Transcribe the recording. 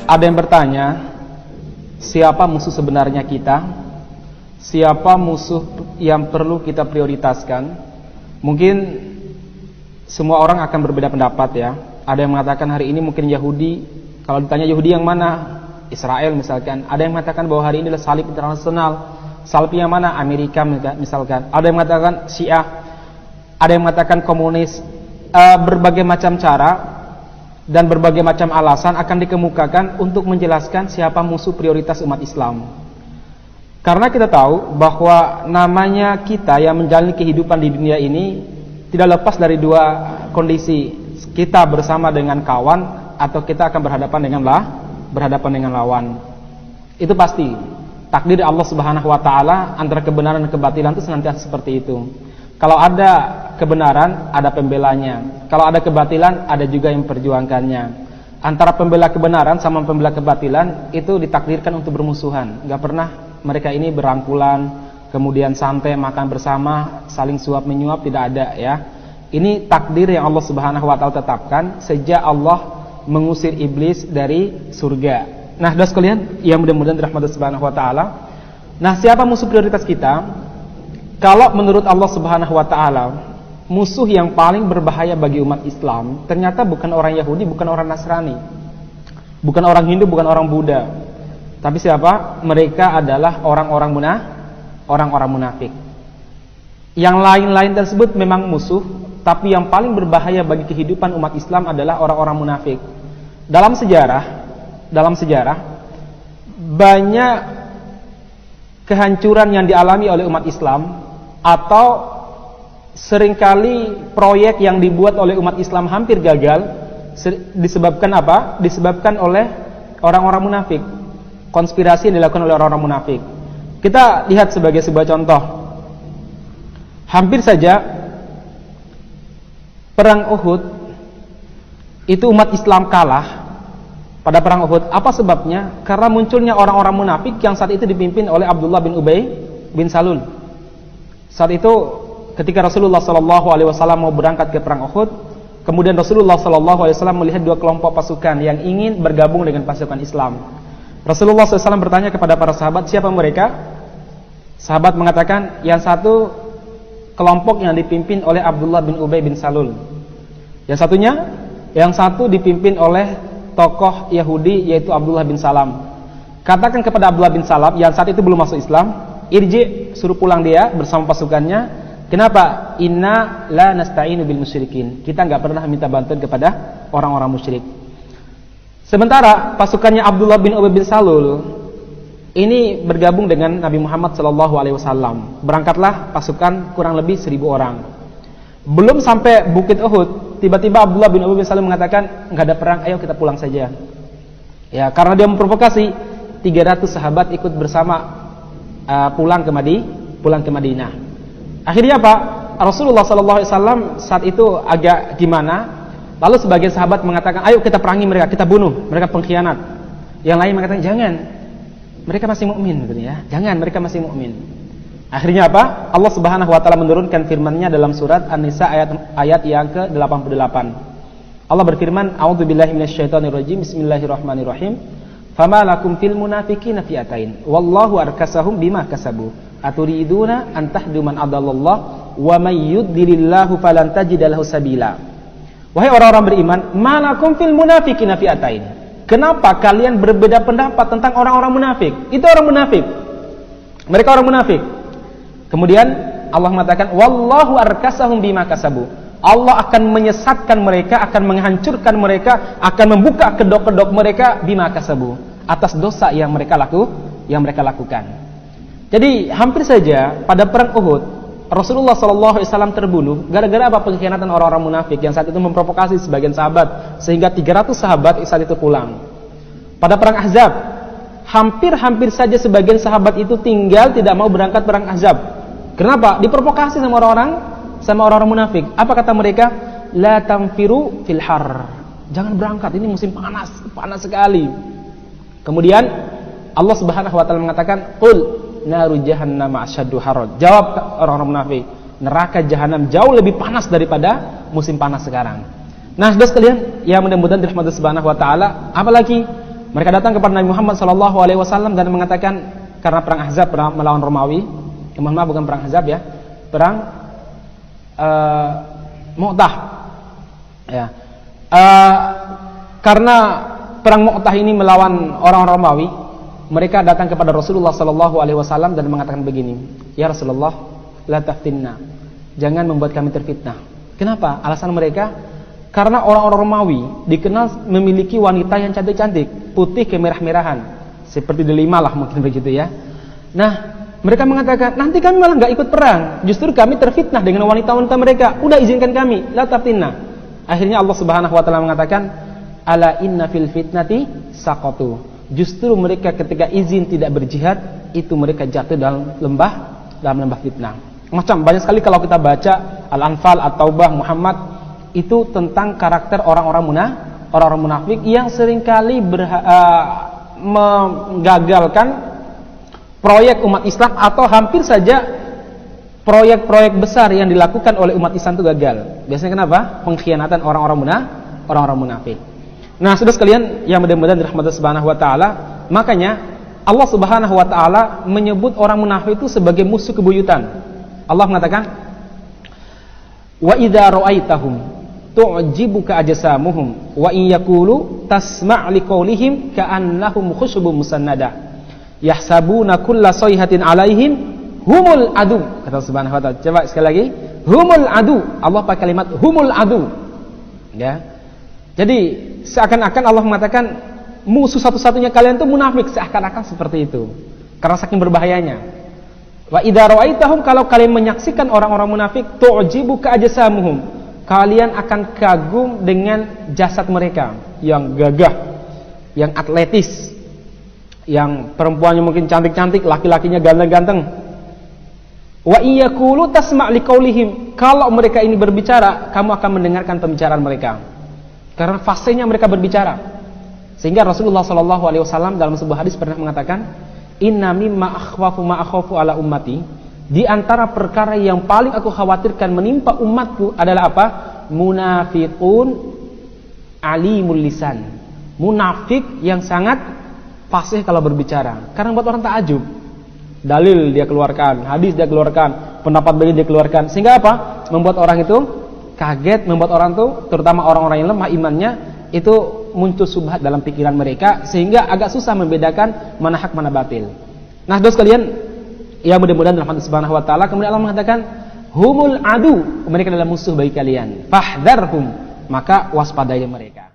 Ada yang bertanya, siapa musuh sebenarnya kita? Siapa musuh yang perlu kita prioritaskan? Mungkin semua orang akan berbeda pendapat ya. Ada yang mengatakan hari ini mungkin Yahudi. Kalau ditanya Yahudi yang mana? Israel misalkan. Ada yang mengatakan bahwa hari ini adalah salib internasional. Salib yang mana? Amerika misalkan. Ada yang mengatakan Syiah. Ada yang mengatakan komunis. Berbagai macam cara dan berbagai macam alasan akan dikemukakan untuk menjelaskan siapa musuh prioritas umat Islam. Karena kita tahu bahwa namanya kita yang menjalani kehidupan di dunia ini tidak lepas dari dua kondisi. Kita bersama dengan kawan atau kita akan berhadapan dengan lawan. Itu pasti. Takdir Allah Subhanahu wa taala antara kebenaran dan kebatilan itu senantiasa seperti itu. Kalau ada kebenaran, ada pembelanya. Kalau ada kebatilan, ada juga yang memperjuangkannya. Antara pembela kebenaran sama pembela kebatilan itu ditakdirkan untuk bermusuhan. Gak pernah mereka ini berangkulan, kemudian santai makan bersama, saling suap menyuap, tidak ada ya. Ini takdir yang Allah Subhanahu wa taala tetapkan sejak Allah mengusir iblis dari surga. Nah, saudara sekalian, yang mudah-mudahan dirahmati Subhanahu wa taala. Nah, siapa musuh prioritas kita? Kalau menurut Allah Subhanahu wa taala, musuh yang paling berbahaya bagi umat Islam ternyata bukan orang Yahudi, bukan orang Nasrani, bukan orang Hindu, bukan orang Buddha. Tapi siapa? Mereka adalah orang-orang munafik. Yang lain-lain tersebut memang musuh, tapi yang paling berbahaya bagi kehidupan umat Islam adalah orang-orang munafik. Dalam sejarah banyak kehancuran yang dialami oleh umat Islam, atau seringkali proyek yang dibuat oleh umat Islam hampir gagal disebabkan apa? Disebabkan oleh orang-orang munafik. Konspirasi yang dilakukan oleh orang-orang munafik. Kita lihat sebagai sebuah contoh. Hampir saja perang Uhud itu umat Islam kalah pada perang Uhud. Apa sebabnya? Karena munculnya orang-orang munafik yang saat itu dipimpin oleh Abdullah bin Ubay bin Salul. Saat itu ketika Rasulullah SAW mau berangkat ke perang Uhud, kemudian Rasulullah SAW melihat dua kelompok pasukan yang ingin bergabung dengan pasukan Islam. Rasulullah SAW bertanya kepada para sahabat, siapa mereka? Sahabat mengatakan, yang satu kelompok yang dipimpin oleh Abdullah bin Ubay bin Salul. Yang satu dipimpin oleh tokoh Yahudi yaitu Abdullah bin Salam. Katakan kepada Abdullah bin Salam yang saat itu belum masuk Islam, irji, suruh pulang dia bersama pasukannya. Kenapa? Inna la nasta'inu bil musyrikin. Kita enggak pernah minta bantuan kepada orang-orang musyrik. Sementara pasukannya Abdullah bin Ubay bin Salul ini bergabung dengan Nabi Muhammad SAW. Berangkatlah pasukan kurang lebih 1000 orang. Belum sampai Bukit Uhud, tiba-tiba Abdullah bin Ubay bin Salul mengatakan, enggak ada perang, ayo kita pulang saja. Ya, karena dia memprovokasi, 300 sahabat ikut bersama pulang ke Madinah. Akhirnya apa? Rasulullah SAW saat itu agak gimana? Lalu sebagian sahabat mengatakan, ayo kita perangi mereka, kita bunuh mereka pengkhianat. Yang lain mengatakan, jangan, mereka masih mukmin, ya. Jangan, mereka masih mukmin. Akhirnya apa? Allah Subhanahu wa taala menurunkan firman-Nya dalam surat An-Nisa ayat yang ke-88. Allah berfirman, a'udzubillahi minasyaitonirrajim, bismillahirrahmanirrahim. Fama lakum fil munafiqina fi'atain wallahu arkasahum bima kasabu aturiduna an tahdu man adallallah wa may yudlilillahu falan tajida lahu sabila. Wahai orang-orang beriman, malakum fil munafiqina fi'atain. Kenapa kalian berbeda pendapat tentang orang-orang munafik? Itu orang munafik. Mereka orang munafik. Kemudian Allah mengatakan wallahu arkasahum bima kasabu. Allah akan menyesatkan mereka, akan menghancurkan mereka, akan membuka kedok-kedok mereka bima kasabu, atas dosa yang mereka lakukan. Jadi hampir saja pada perang Uhud Rasulullah SAW terbunuh gara-gara apa? Pengkhianatan orang-orang munafik yang saat itu memprovokasi sebagian sahabat sehingga 300 sahabat saat itu pulang. Pada perang Ahzab hampir saja sebagian sahabat itu tinggal tidak mau berangkat perang Ahzab. Kenapa? Diprovokasi sama orang-orang munafik. Apa kata mereka? La tamfiru fil har. Jangan berangkat, ini musim panas sekali. Kemudian Allah Subhanahu wa taala mengatakan, "Qul naru jahannam asyaddu harra." Jawab orang-orang munafik, neraka jahanam jauh lebih panas daripada musim panas sekarang. Nah, saudara sekalian, yang mudah-mudahan dirahmati Subhanahu wa taala, apalagi mereka datang kepada Nabi Muhammad sallallahu alaihi wasallam dan mengatakan karena perang Ahzab, perang melawan Romawi, maaf bukan perang Ahzab ya, perang Mu'tah. Ya. Karena perang Mu'tah ini melawan orang Romawi, mereka datang kepada Rasulullah sallallahu alaihi wasallam dan mengatakan begini, "Ya Rasulullah, la taftinna." Jangan membuat kami terfitnah. Kenapa? Alasan mereka, karena orang-orang Romawi dikenal memiliki wanita yang cantik-cantik, putih kemerah-merahan, seperti delima lah mungkin begitu ya. Nah, mereka mengatakan, nanti kami malah nggak ikut perang, justru kami terfitnah dengan wanita-wanita mereka. Udah izinkan kami, la taftinna. Akhirnya Allah Subhanahu wa taala mengatakan, "Ala inna fil fitnati saqatu." Justru mereka ketika izin tidak berjihad, itu mereka jatuh dalam lembah fitnah. Macam banyak sekali kalau kita baca Al-Anfal, At-Taubah, Muhammad, itu tentang karakter orang-orang munafik yang seringkali menggagalkan proyek umat Islam, atau hampir saja proyek-proyek besar yang dilakukan oleh umat Islam itu gagal. Biasanya kenapa? Pengkhianatan orang-orang munafik. Nah, saudara sekalian yang mudah-mudahan dirahmati Subhanahu wa taala, makanya Allah Subhanahu wa taala menyebut orang munafik itu sebagai musuh kebuyutan. Allah mengatakan, "Wa idza ra'aitahum tu'jibuka ajsamuhum wa in yaqulu tasma' liqaulihim ka'annahum khushubun musannada yahsabuna kulla sayhatin 'alaihim humul adu." Kata Subhanahu wa taala. Coba sekali lagi, humul adu. Allah pakai kalimat humul adu. Ya. Jadi seakan-akan Allah mengatakan musuh satu-satunya kalian itu munafik, seakan-akan seperti itu. Karena saking berbahayanya. Wa idza ra'aitahum, kalau kalian menyaksikan orang-orang munafik, tu'jibuka ajsamuhum, kalian akan kagum dengan jasad mereka yang gagah, yang atletis, yang perempuannya mungkin cantik-cantik, laki-lakinya ganteng-ganteng. Wa iyaqulu tasma' liqaulihim, kalau mereka ini berbicara, kamu akan mendengarkan pembicaraan mereka. Karena fasenya mereka berbicara. Sehingga Rasulullah sallallahu alaihi wasallam dalam sebuah hadis pernah mengatakan, "Inna mimma akhwafu ma akhafu ala ummati." Di antara perkara yang paling aku khawatirkan menimpa umatku adalah apa? Munafiqun alimul lisan. Munafik yang sangat fasih kalau berbicara. Karena buat orang takjub. Dalil dia keluarkan, hadis dia keluarkan, pendapat beliau dia keluarkan. Sehingga apa? Membuat orang itu kaget, membuat orang itu, terutama orang-orang yang lemah imannya, itu muncul subhat dalam pikiran mereka, sehingga agak susah membedakan mana hak mana batil. Nah, saudara sekalian, ya mudah-mudahan rahmat Subhanahu wa taala, kemudian Allah mengatakan humul adu, mereka adalah musuh bagi kalian. Fahdharhum, maka waspadai mereka.